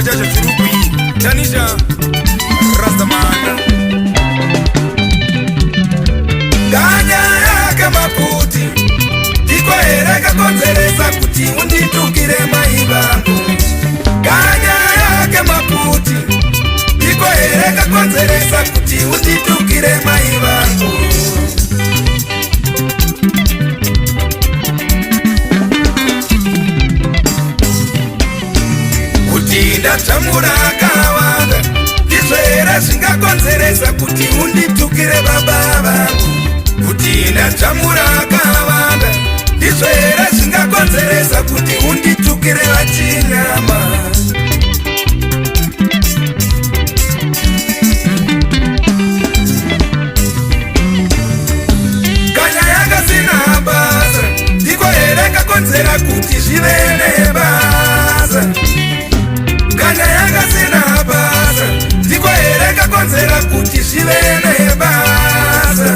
chacho chirukwi tanisha Rastamana Ganya yake maputi Iko ereka konzeresa kuti unditukire mai vangu Ganya yake maputi Iko ereka konzeresa kuti unditukire mai vangu Ndatamura kawanda ndizvera zvingakonzeresa kuti unditukire baba vangu kuti ndatamura kawanda ndizvera zvingakonzeresa kuti unditukire vachinyama kanya yakasina basa ndiko here kakonzera kuti zvive nebasa Kanya yakasina basa ndiko here kakonzera kuti zvive nebasa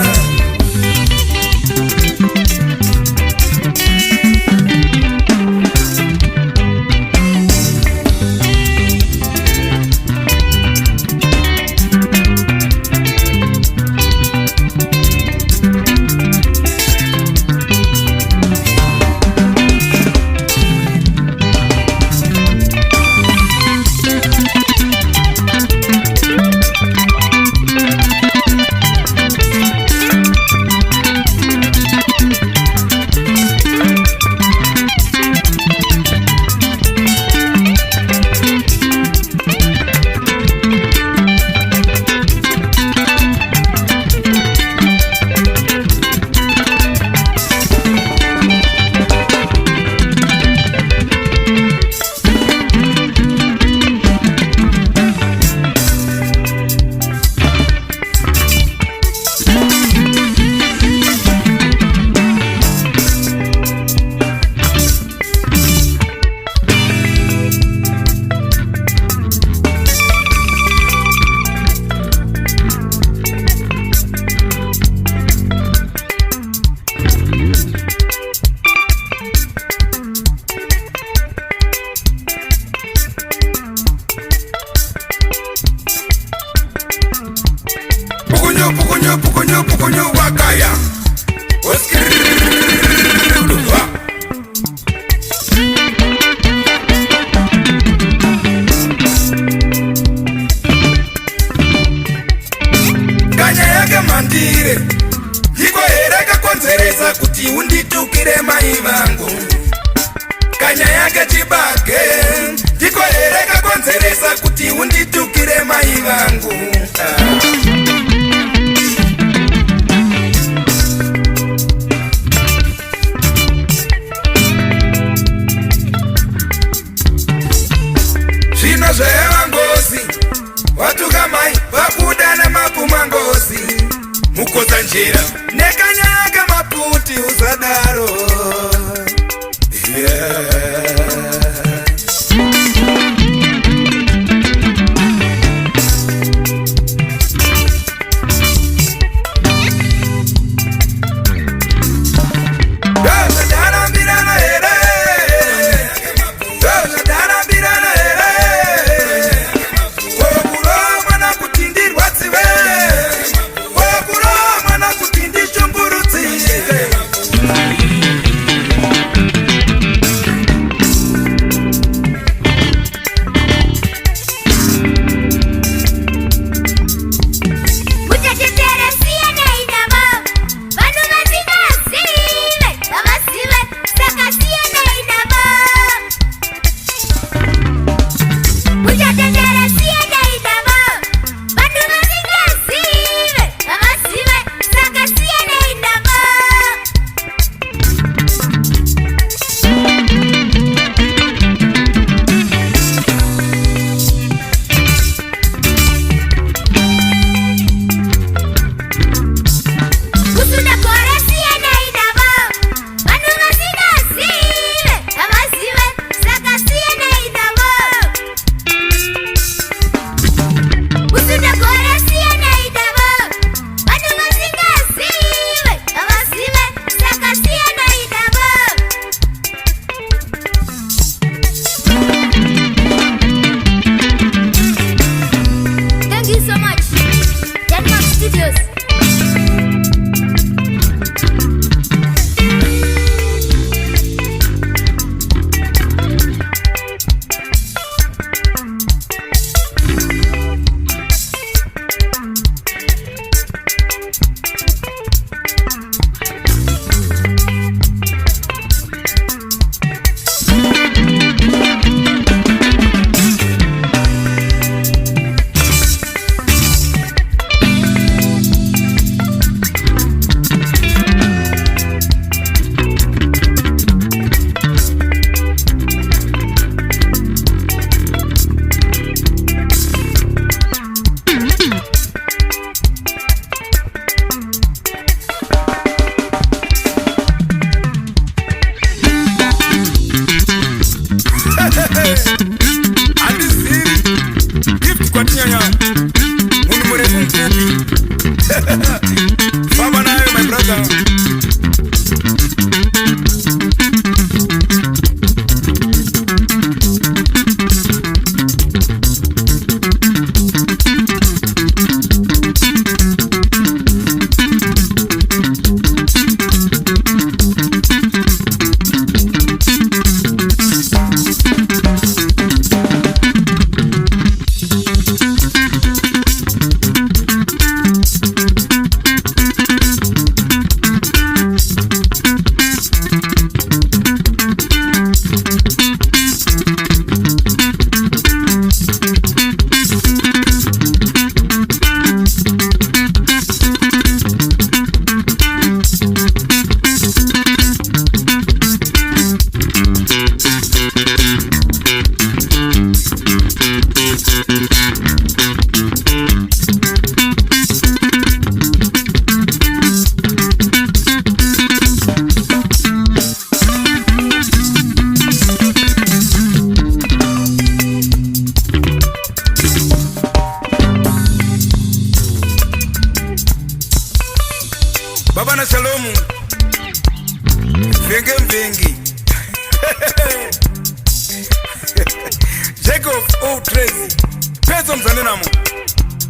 Pukunyo wakaya Kanya yake mandire Iko here kakonzeresa kuti unditukire mai vangu Kanya yake chibage Iko here kakonzeresa kuti unditukire mai vangu Zveva ngozi watuka mai vakuda nemapuma ngozi mukoza njira nekanya yake maputi usadaro Andisiri gift kwa tinyanya mundu mrefu mfupi. Baba nayo my brother. Baba na Shalomu Venge mvengi Jacob O Tracy Pezo mzane namo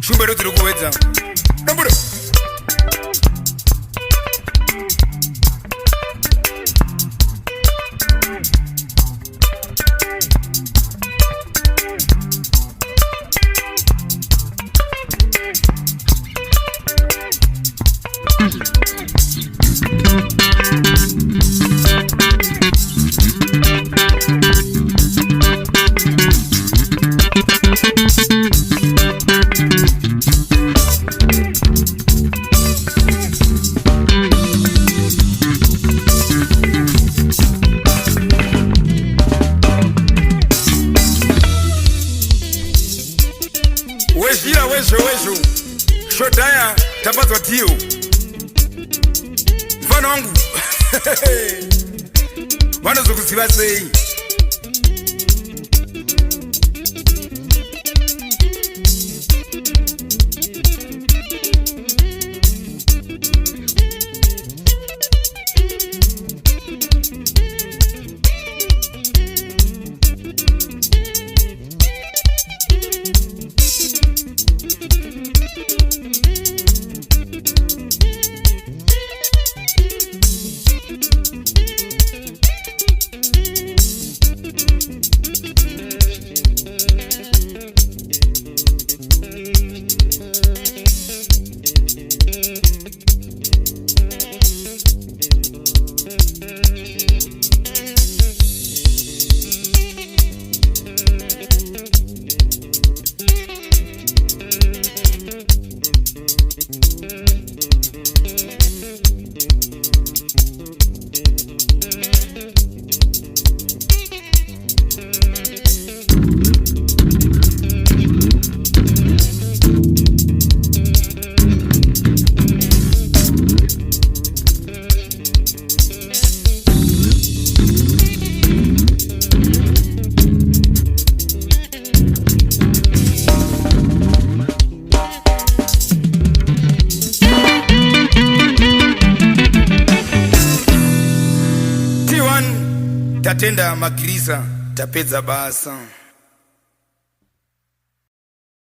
Shumbe roti lukuweza Nambudo Weshira wesho Shodaya tapazwa tio Mfano wangu Wanazo kusibasei Tatenda magiriza tapeza basa.